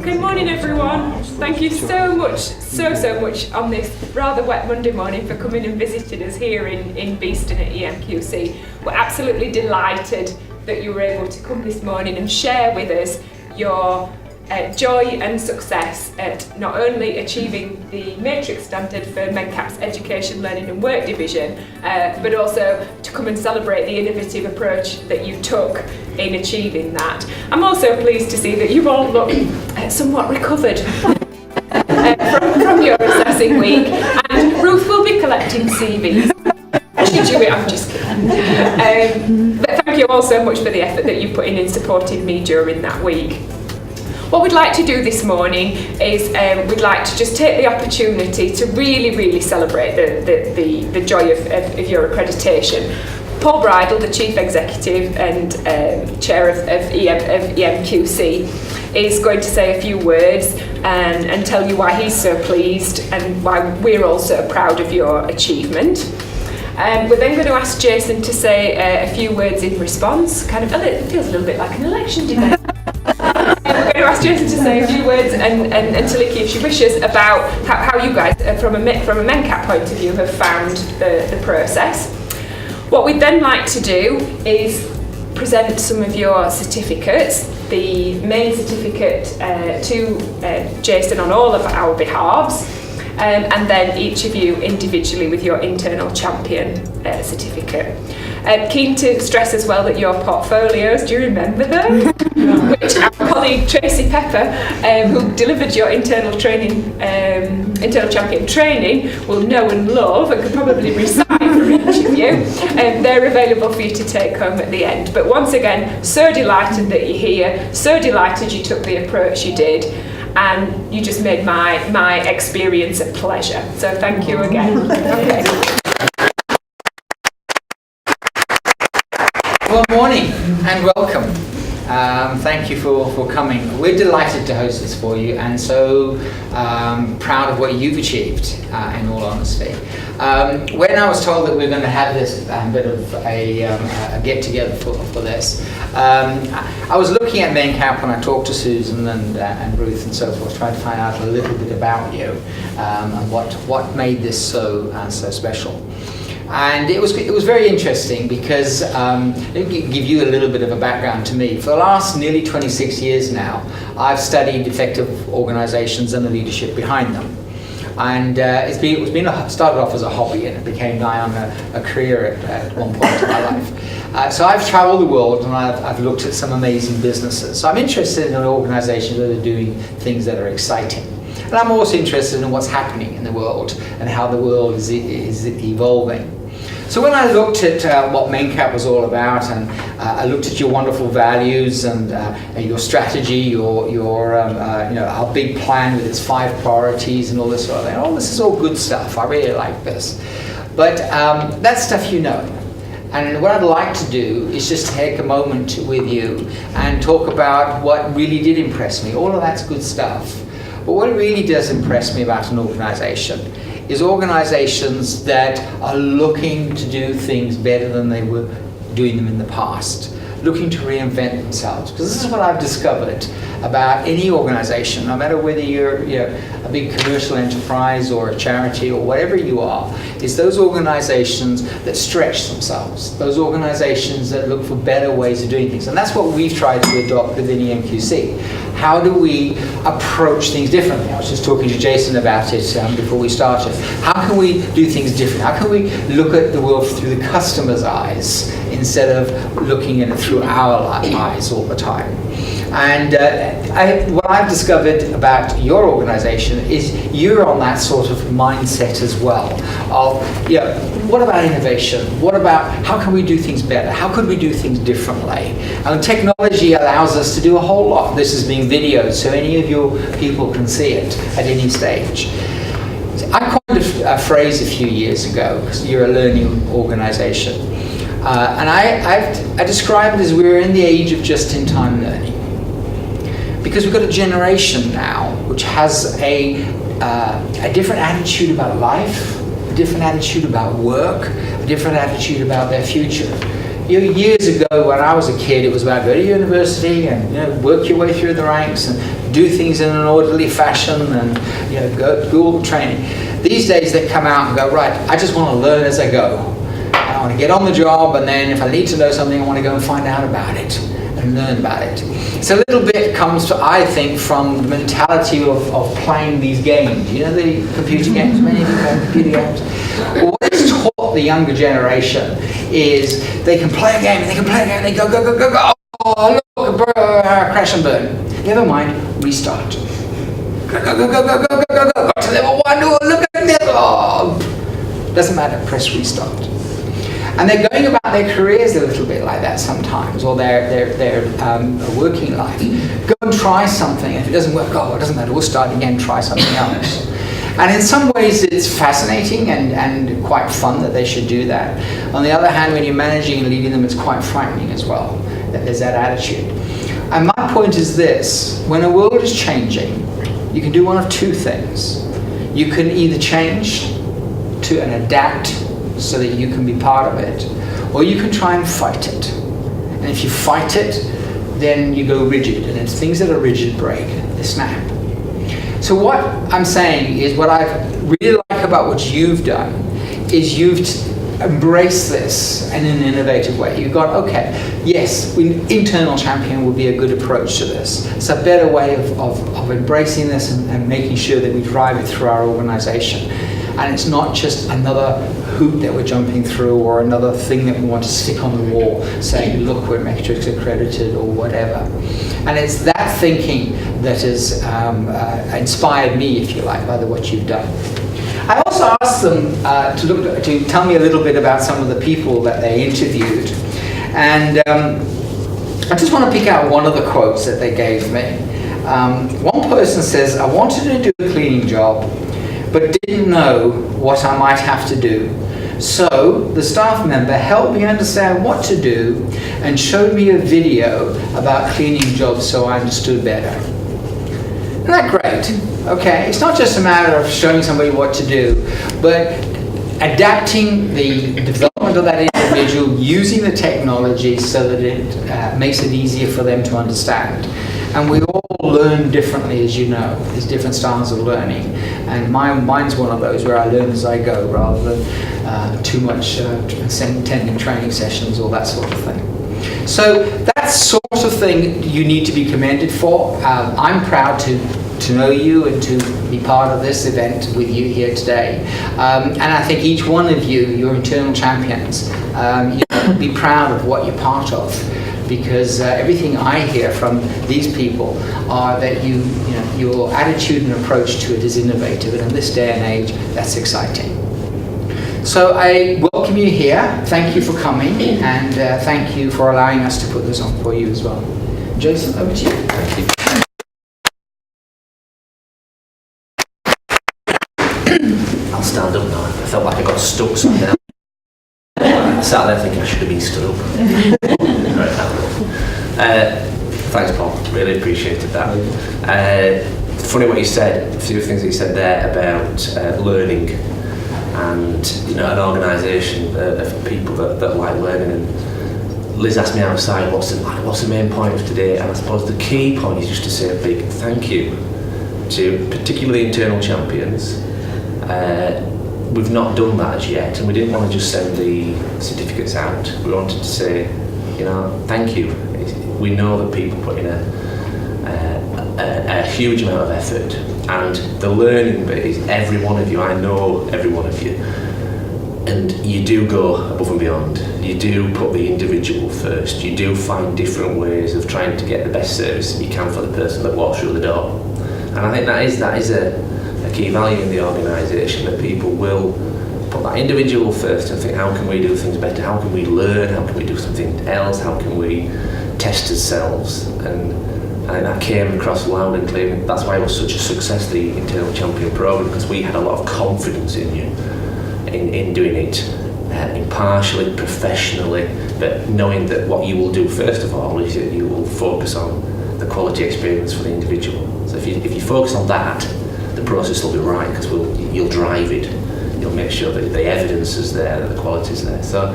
Good morning, everyone. Thank you so much on this rather wet Monday morning for coming and visiting us here in Beeston at EMQC. We're absolutely delighted that you were able to come this morning and share with us your joy and success at not only achieving the matrix standard for MENCAP's Education, Learning and Work division, but also to come and celebrate the innovative approach that you took in achieving that. I'm also pleased to see that you all look somewhat recovered from your assessing week, and Ruth will be collecting CVs. I'm just kidding. But thank you all so much for the effort that you put in supporting me during that week. What we'd like to do this morning is we'd like to just take the opportunity to really celebrate the joy of your accreditation. Paul Bridle, the Chief Executive and Chair of EMQC, is going to say a few words and tell you why he's so pleased and why we're all so proud of your achievement. We're then going to ask Jason to say a few words in response. It feels a little bit like an election debate. We're going to ask Jason to say a few words and Taliki, if she wishes, about how you guys, from a MENCAP point of view, have found the process. What we'd then like to do is present some of your certificates, the main certificate to Jason on all of our behalves, and then each of you individually with your internal champion certificate. Keen to stress as well that your portfolios, do you remember them? Which our colleague Tracy Pepper, who delivered your internal champion training, will know and love and could probably recite for each of you. They're available for you to take home at the end. But once again, so delighted that you're here, so delighted you took the approach you did, and you just made my experience a pleasure. So thank you again. Okay. Well, morning and welcome. Thank you for coming. We're delighted to host this for you, and so proud of what you've achieved, in all honesty. When I was told that we were going to have this bit of a get-together for this, I was looking at MENCAP when I talked to Susan and Ruth and so forth, trying to find out a little bit about you and what made this so special. And it was very interesting because, let me give you a little bit of a background to me. For the last nearly 26 years now, I've studied effective organizations and the leadership behind them. And started off as a hobby, and it became nigh on a career at one point in my life. So I've traveled the world, and I've looked at some amazing businesses. So I'm interested in organizations that are doing things that are exciting. And I'm also interested in what's happening in the world and how the world is evolving. So when I looked at what MENCAP was all about, and I looked at your wonderful values and your strategy, our big plan with its 5 priorities and all this sort of thing. Oh, this is all good stuff. I really like this. But that's stuff you know. And what I'd like to do is just take a moment with you and talk about what really did impress me. All of that's good stuff. But what really does impress me about an organization is organizations that are looking to do things better than they were doing them in the past, looking to reinvent themselves. Because this is what I've discovered about any organization, no matter whether you're a big commercial enterprise or a charity or whatever you are, is those organizations that stretch themselves, those organizations that look for better ways of doing things. And that's what we've tried to adopt within EMQC. How do we approach things differently? I was just talking to Jason about it before we started. How can we do things differently? How can we look at the world through the customer's eyes instead of looking at it through our eyes all the time? And what I've discovered about your organization is you're on that sort of mindset as well of, what about innovation? What about how can we do things better? How could we do things differently? And technology allows us to do a whole lot. This is being videoed, so any of your people can see it at any stage. I coined a phrase a few years ago, because you're a learning organization. And I described it as we're in the age of just-in-time learning. Because we've got a generation now which has a different attitude about life, a different attitude about work, a different attitude about their future. years ago when I was a kid, it was about go to university and work your way through the ranks and do things in an orderly fashion and go do all the training. These days they come out and go, right, I just want to learn as I go. I want to get on the job, and then if I need to know something, I want to go and find out about it and learn about it. So a little bit comes, I think, from the mentality of playing these games. You know, the computer games, many of you play computer games. Well, what is taught the younger generation is they can play a game, and they go, go, go, go, go. Oh, look, crash and burn. Never mind, restart. Go, go, go, go, go, go, go, go, go to level 1. Oh, look at me. Oh. Doesn't matter, press restart. And they're going about their careers a little bit like that sometimes, or their working life. Go and try something. If it doesn't work, oh, it doesn't matter, we'll start again, try something else. And in some ways it's fascinating and quite fun that they should do that. On the other hand, when you're managing and leading them, it's quite frightening as well, that there's that attitude. And my point is this: when the world is changing, you can do one of two things. You can either change to and adapt so that you can be part of it, or you can try and fight it. And if you fight it, then you go rigid, and it's things that are rigid break, they snap. So what I'm saying is, what I really like about what you've done is you've embraced this in an innovative way. You've got, okay, yes, internal champion would be a good approach to this. It's a better way of embracing this and making sure that we drive it through our organization. And it's not just another hoop that we're jumping through or another thing that we want to stick on the wall saying, look, we're Metrics accredited or whatever. And it's that thinking that has inspired me, if you like, by what you've done. I also asked them to tell me a little bit about some of the people that they interviewed. And I just want to pick out one of the quotes that they gave me. One person says, I wanted to do a cleaning job, but didn't know what I might have to do. So the staff member helped me understand what to do and showed me a video about cleaning jobs so I understood better. Isn't that great? Okay, it's not just a matter of showing somebody what to do, but adapting the development of that individual, using the technology so that it makes it easier for them to understand. And we all learn differently, as you know. There's different styles of learning. And mine's one of those where I learn as I go rather than too much attending training sessions or that sort of thing. So that sort of thing you need to be commended for. I'm proud to know you and to be part of this event with you here today. And I think each one of you, your internal champions, be proud of what you're part of. Because everything I hear from these people are that your attitude and approach to it is innovative, and in this day and age, that's exciting. So I welcome you here. Thank you for coming, and thank you for allowing us to put this on for you as well. Jason, over to you. Thank you. I'll stand up now. I felt like I got stuck somewhere. I sat there thinking I should have been stood up. Thanks, Paul. Really appreciated that. Funny what you said. A few things that you said there about learning and an organisation of people that like learning. And Liz asked me outside, what's the main point of today? And I suppose the key point is just to say a big thank you to particularly internal champions. We've not done that as yet, and we didn't want to just send the certificates out. We wanted to say, thank you. We know that people put in a huge amount of effort, and the learning bit is every one of you. I know every one of you, and you do go above and beyond. You do put the individual first. You do find different ways of trying to get the best service that you can for the person that walks through the door. And I think that is a key value in the organisation, that people will put that individual first and think, how can we do things better? How can we learn? How can we do something else? How can we test ourselves? And I think that came across loud and clear. That's why it was such a success, the Internal Champion Programme, because we had a lot of confidence in you, in doing it impartially, professionally, but knowing that what you will do first of all is that you will focus on the quality experience for the individual. So if you focus on that, the process will be right, because you'll drive it. You'll make sure that the evidence is there, that the quality is there. So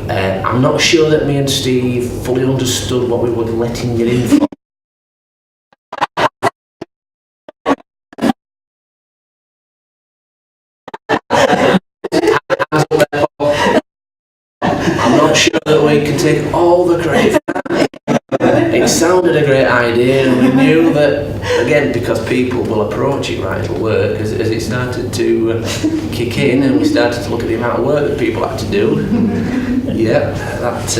I'm not sure that me and Steve fully understood what we were letting you in for. I'm not sure that we can take all the credit. It sounded a great idea, and we knew that, again, because people will approach it, right, it'll work, as it started to kick in and we started to look at the amount of work that people had to do. Yeah, but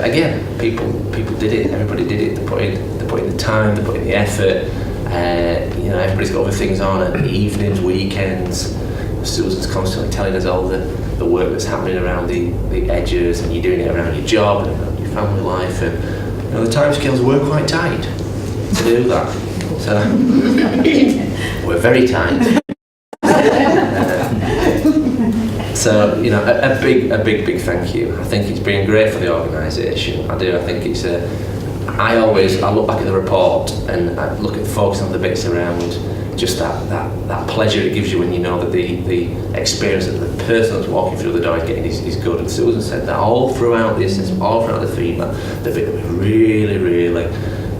again, people did it, everybody did it, they put in the time, they put in the effort, everybody's got other things on at evenings, weekends. Susan's constantly telling us all the work that's happening around the edges, and you're doing it around your job and around your family life, and the timescales were quite tight to do that. So we're very tight. So a big thank you. I think it's been great for the organisation. I do. I think it's I look back at the report and I look at focus on the bits around just that pleasure it gives you when you know that the experience that the person that's walking through the door is getting is good. And Susan said that all throughout this, all throughout the feedback, the bit that we're really, really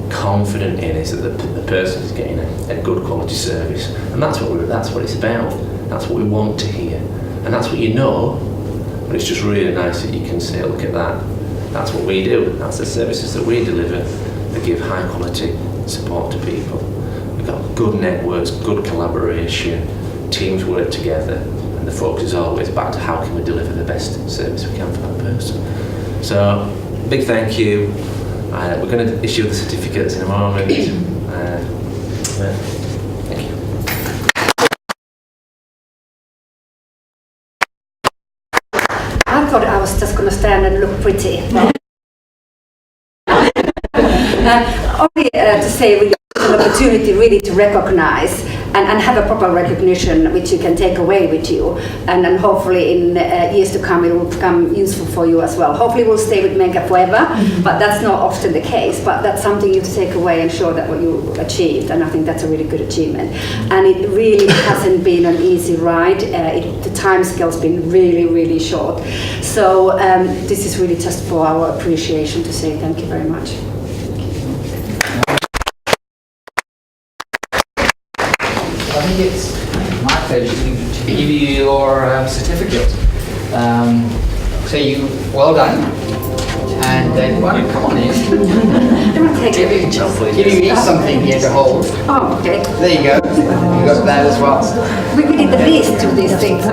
confident in is that the person is getting a good quality service, and that's what it's about. That's what we want to hear, and that's what you know. But it's just really nice that you can say, look at that. That's what we do. That's the services that we deliver that give high quality support to people. We've got good networks, good collaboration, teams work together, and the focus is always back to how can we deliver the best service we can for that person. So, big thank you. We're going to issue the certificates in a moment. Thank you. I thought I was just going to stand and look pretty. Only to say we have an opportunity really to recognize and have a proper recognition which you can take away with you, and hopefully in years to come it will become useful for you as well. Hopefully we'll stay with MENCAP forever, but that's not often the case, but that's something you take away and show that what you achieved, and I think that's a really good achievement. And it really hasn't been an easy ride. The time scale's been really, really short. So this is really just for our appreciation to say thank you very much. I think it's my pleasure to give you your certificate. So well done. And then why don't you come on in? Give you each something here to hold. Oh, okay. There you go. You got that as well. We did the least to these things.